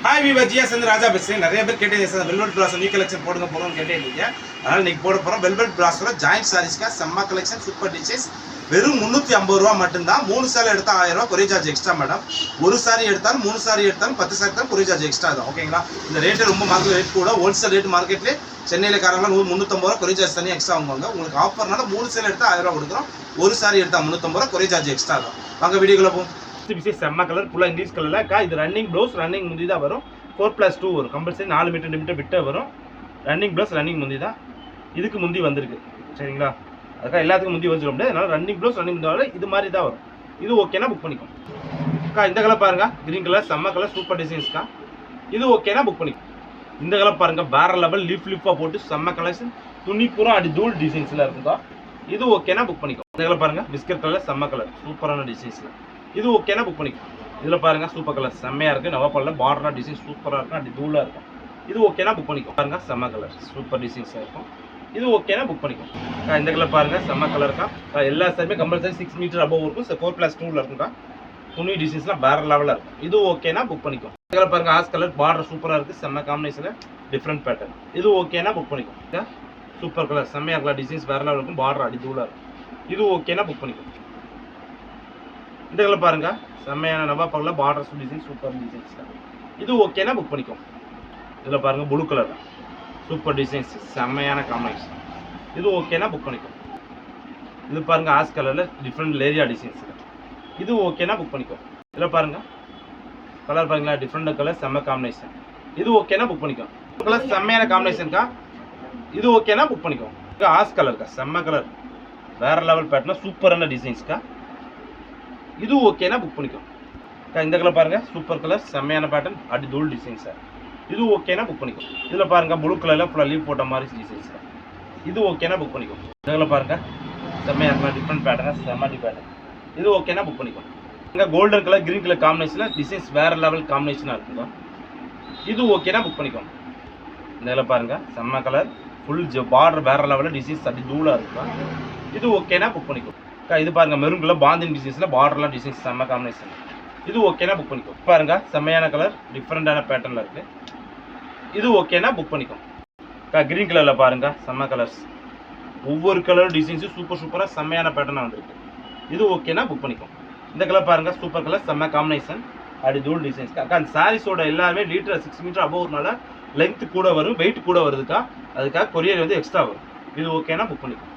Hi viewer GS வந்து ராஜா பேசுகிறேன். நிறைய பேர் கேட்டே சார் வெல்வெட் பிளாஸ் நியூ கலெக்ஷன் போடுங்க போகிறோம்னு கேட்டே இருந்தீங்க. அதனால் இன்றைக்கி போட போகிறோம். வெல்வெட் பிளாஸோட ஜாயிண்ட் சாரீஸ்க்கா செம்ம கலெக்ஷன், சூப்பர் டிசைன்ஸ். வெறும் 350 ரூபா மட்டும்தான். 3 சாரி எடுத்தால் 1000 ரூபா கொரியர் சார்ஜ் எக்ஸ்ட்ரா மேடம். ஒரு சாரி எடுத்தாலும் 3 சாரி எடுத்தாலும் 10 சாரி தான் கொரியர் சார்ஜ் எக்ஸ்ட்ரா தான். ஓகேங்களா? இந்த ரேட்டு ரொம்ப மார்க்கெட் ரேட் கூட. ஹோல்சேல் ரேட் மார்க்கெட்லேயே சென்னையில் காரங்களாம் 350 ரூபா கொரியர் சார்ஜ் தனியாக எக்ஸ்ட்ரா வாங்குவாங்க. உங்களுக்கு ஆஃபர்னால 3 சாரி எடுத்தால் 1000 ரூபா கொடுக்குறோம். ஒரு சாரி எடுத்தால் 350 ரூபா கொரியர் சார்ஜ் எக்ஸ்ட்ரா தான். வாங்க வீடியோக்குள்ள போகும். செம்ம கலர் ஃபுல்லாக இங்கிலீஷ் கலரில் இது ரன்னிங் ப்ளவுஸ், ரன்னிங் முந்தி தான் வரும். 4+2 வரும். கம்பல்சரி 4 மீட்டர் விட்ட வரும். ரன்னிங் ப்ளவுஸ், ரன்னிங் முந்தி தான். இதுக்கு முந்தி வந்திருக்கு சரிங்களா? அதுக்காக எல்லாத்துக்கும் முந்தி வந்து முடியாது. அதனால் ரன்னிங் ப்ளவுஸ், ரன்னிங் முந்தி இது மாதிரி தான் வரும். இது ஓகேனா புக் பண்ணிக்கும். இந்த கலர் பாருங்க, கிரீன் கலர் செம்ம கலர், சூப்பர் டிசைன்ஸ்க்கா. இது ஓகேனா புக் பண்ணிக்கும். இந்த கலர் பாருங்க, வேற லெவல் லீஃபாக போட்டு செம்ம கலெக்ஷன், துணி பூரா அடி தூள் டிசைன்ஸில் இருக்குதா. இது ஓகேனா புக் பண்ணிக்கும். இந்த கலர் பாருங்க, பிஸ்கட் கலர் செம்ம கலர், சூப்பரான டிசைன்ஸில். இது ஓகேனா புக் பண்ணிக்கும். இதில் பாருங்கள் சூப்பர் கலர் செம்மையாக இருக்குது. நவப்பல்லில் பார்டராக டிசைன் சூப்பராக இருக்கும், அப்படி தூளாக இருக்கும். இது ஓகேனா புக் பண்ணிக்கும். பாருங்க செம்ம கலர், சூப்பர் டிசைன்ஸாக இருக்கும். இது ஓகேனா புக் பண்ணிக்கும். இந்த கலர் பாருங்கள் செம்ம கலர் இருக்கா. எல்லா சாரியுமே கம்பல்சரி 6 மீட்டர் அபவ் இருக்கும். 4+2 இருக்கும்க்கா. துணி டிசைன்ஸ்லாம் வேறு லெவலில் இருக்கும். இது ஓகேனா புக் பண்ணிக்கும். இந்த கலர் பாருங்கள், ஆஸ் கலர் பார்டர் சூப்பராக இருக்குது, செம்ம காம்பினேஷனில் டிஃப்ரெண்ட் பேட்டர்ன். இது ஓகேனா புக் பண்ணிக்கும். சூப்பர் கலர் செம்மையாக இருக்கலாம், டிசைன்ஸ் வேறு லெவல் இருக்கும், பார்டர் அடி தூளாக இருக்கும். இது ஓகேனா புக் பண்ணிக்கும். இந்த கலர் பாருங்க, செம்மையான நவாப்பகல பார்டர் டிசைன், சூப்பர் டிசைன்ஸ். இது ஓகேனா புக் பண்ணிக்கும். இதில் பாருங்க ப்ளூ கலர் சூப்பர் டிசைன்ஸ், செம்மையான காம்பினேஷன். இது ஓகேனா புக் பண்ணிக்கும். இது பாருங்க ஆஸ் கலரில் டிஃப்ரெண்ட் லேரியா டிசைன்ஸ். இது ஓகேனா புக் பண்ணிக்கும். இதில் பாருங்க கலர் பாருங்களா, டிஃப்ரெண்ட் கலர் செம்ம காம்பினேஷன். இது ஓகேனா புக் பண்ணிக்கும். கலர் செம்மையான காம்பினேஷன்க்கா. இது ஓகேனா புக் பண்ணிக்கும். ஆஸ் கலருக்கா, செம்ம கலர் வேற லெவல் பேட்டர்னா, சூப்பரான டிசைன்ஸ்க்கா. இது ஓகேனா புக் பண்ணிக்கும். இந்த கலர் பாருங்க, சூப்பர் கலர் செம்மையான பேட்டர்ன், அடி தூள் டிசைன்ஸ். இது ஓகேனா புக் பண்ணிக்கும். இதில் பாருங்க ப்ளூ கலரில் ஃபுல்லாக லீவ் போட்ட மாதிரி டிசைன்ஸ். இது ஓகேனா புக் பண்ணிக்கும். இந்த கலர் பாருங்க செம்மையாக இருக்கலாம், டிஃப்ரெண்ட் பேட்டர்னா, செம்மடி பேட்டர்ன். இது ஓகேனா புக் பண்ணிக்கும். இங்கே கோல்டன் கலர் கிரீன் கலர் காம்பினேஷனில் டிசைன்ஸ் வேறு லெவல் காம்பினேஷனாக இருக்குங்க. இது ஓகேனா புக் பண்ணிக்கும். இந்த கலர் பாருங்க செம்ம கலர், ஃபுல் பார்டர் வேறு லெவலில் டிசைன்ஸ் அடி தூளாக இருக்குங்க. இது ஓகேனா புக் பண்ணிக்கும். இது பாருங்க மெரூன் கலர் பாந்தின் டிசைன்ஸில் பார்டர்லாம் டிசைன்ஸ் செம்ம காம்பினேஷன். இது ஓகேனா புக் பண்ணிக்கும். பாருங்க செம்மையான கலர், டிஃப்ரெண்டான பேட்டர்னில் இருக்குது. இது ஓகேனா புக் பண்ணிக்கும். கிரீன் கலரில் பாருங்க செம்ம கலர்ஸ், ஒவ்வொரு கலரும் டிசைன்ஸும் சூப்பராக செம்மையான பேட்டர்னாக வந்துருக்கு. இது ஓகேனா புக் பண்ணிக்கும். இந்த கலர் பாருங்க சூப்பர் கலர் செம்ம காம்பினேஷன், அப்படி தூள் டிசைன்ஸ். அந்த சாரீஸோட எல்லாமே லிட்டர் 6 மீட்டர் அபவ்னால லென்த் கூட வரும், வெயிட் கூட வருதுக்கா. அதுக்காக கொரியர் வந்து எக்ஸ்ட்ரா வரும். இது ஓகேனா புக் பண்ணிக்கும்.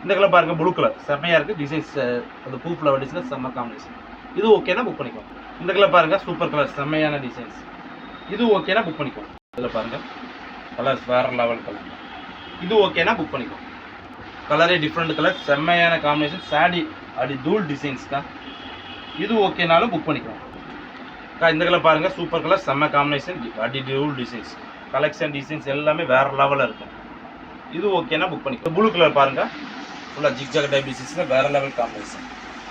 இந்த கலர் பாருங்க ப்ளூ கலர் செம்மையாக இருக்குது, டிசைன்ஸ் அந்த பூ ஃப்ளவர் டிசைன் செம்ம காம்பினேஷன். இது ஓகேனா புக் பண்ணிக்கும். இந்த கலர் பாருங்க சூப்பர் கலர் செம்மையான டிசைன்ஸ். இது ஓகேனா புக் பண்ணிக்கும். இதில் பாருங்க கலர்ஸ் வேற லெவல் கலர். இது ஓகேனா புக் பண்ணிக்கும். கலரே டிஃப்ரெண்ட் கலர், செம்மையான காம்பினேஷன், சாடி அப்படி தூள் டிசைன்ஸ்க்கா. இது ஓகேனாலும் புக் பண்ணிக்கும். இந்த கலர் பாருங்க சூப்பர் கலர் செம்ம காம்பினேஷன், அப்படி தூள் டிசைன்ஸ். கலெக்ஷன் டிசைன்ஸ் எல்லாமே வேற லெவலில் இருக்கும். இது ஓகேனா புக் பண்ணிக்கும். ப்ளூ கலர் பாருங்க ஃபுல்லாக ஜிக்ஜாக் டைப் டிசைன்ஸில் வேறு லெவல் காம்பினேஷன்.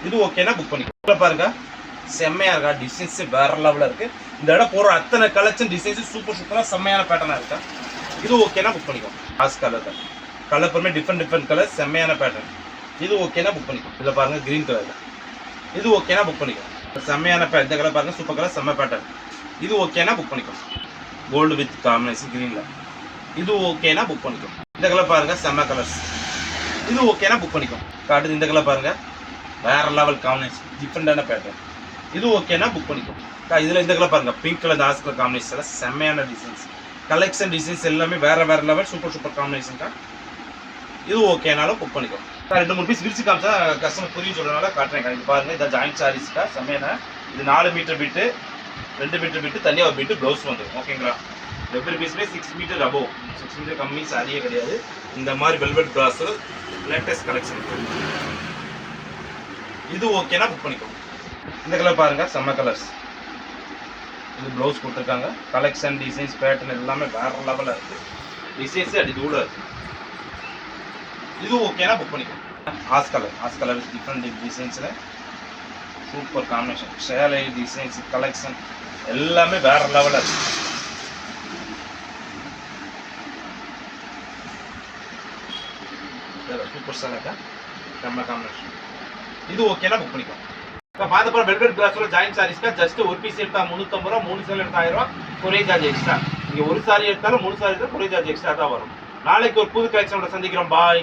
இது ஓகேனா புக் பண்ணிக்கும். இதில் பாருங்க செம்மையாக இருக்கா, டிசைன்ஸ் வேறு லெவலில் இருக்குது. இந்த இடம் போகிற அத்தனை கலெக்ஷன் டிசைன்ஸு சூப்பராக செம்மையான பேட்டர்னாக இருக்கா. இது ஓகேனா புக் பண்ணிக்கும். ஆஸ் கலர் தான், கலர் பொறுமே டிஃப்ரெண்ட் கலர், செம்மையான பேட்டர்ன். இது ஓகேனா புக் பண்ணிக்கும். இதில் பாருங்க க்ரீன் கலர் தான். இது ஓகேனா புக் பண்ணிக்கும். செம்மையான இந்த கலர் பாருங்க சூப்பர் கலர் செம்ம பேட்டர்ன். இது ஓகேனா புக் பண்ணிக்கும். கோல்டு வித் காம்பினேஷன் க்ரீனில். இது ஓகேனா புக் பண்ணிக்கும். இந்த கலர் பாருங்க செம்ம கலர்ஸ். இது ஓகேனா புக் பண்ணிக்கும். அடுத்து இந்த கலர் பாருங்க வேற லெவல் காம்பினேஷன், டிஃப்ரெண்டான பேட்டர்ன். இது ஓகேனா புக் பண்ணிக்கும். இதில் இந்த கலர் பாருங்க pink colour as colour combination, செம்மையான டிசைன்ஸ். கலெக்ஷன் டிசைன்ஸ் எல்லாமே வேற லெவல், சூப்பர் காம்பினேஷன்க்கா. இது ஓகேனாலும் புக் பண்ணிக்கும். 2-3 பீஸ் விரிச்சு காமிச்சா கஸ்டமர் புரியும் சொல்றதுனால காட்டுறேன். இது பாருங்க, இதான் ஜாயிண்ட் சாரீஸ்க்கா, செம்மையான. இது 4 மீட்டர் பிட்டு, 2 மீட்டர் பிட்டு, தனியாக ஒரு பிட்டு ப்ளவுஸ் வந்துடும். ஓகேங்களா? எவ்ரி பீஸுமே 6 மீட்டர் அபவ், 6 மீட்டர் கம்மி சாரியே கிடையாது. இந்த மாதிரி வெல்வெட் கிளாஸ் லேட்டஸ்ட் கலெக்ஷன். இது ஓகேனா புக் பண்ணிக்கோங்க. இந்த கலர் பாருங்க செம்ம கலர்ஸ். இது ப்ளவுஸ் கொடுத்துருக்காங்க. கலெக்ஷன் டிசைன்ஸ் பேட்டர்ன் எல்லாமே வேற லெவலில் இருக்குது. டிசைன்ஸே அடி தூளாக இருக்குது. இது ஓகேனா புக் பண்ணிக்கோங்க. ஆஸ் கலர் டிஃப்ரெண்ட் டிசைன்ஸில் சூப்பர் காம்பினேஷன், ஷேலை டிசைன்ஸ் கலெக்ஷன் எல்லாமே வேற லெவலில் இருக்குது. சூப்பர் சார் செம்ம காம்பினேஷன். இது ஓகேனா புக் பண்ணிக்கோ. இப்போ பார்த்த போகிற வெல்வெட் பிராஸோட ஜாயின் சாரீஸ்க்கு ஜஸ்ட் ஒரு பீஸ் எடுத்தால் 350 ரூபா, 3 சேல் எடுத்தால் 1000 ரூபா, கொரியர் சார்ஜ் எக்ஸ்ட்ரா. நீங்கள் ஒரு சாரி எடுத்தாலும் 3 சாரி எடுத்தால் கொரியர் சார்ஜ் எக்ஸ்ட்ரா தான் வரும். நாளைக்கு ஒரு புது கலெக்ஷனோட சந்திக்கிறோம். பாய்.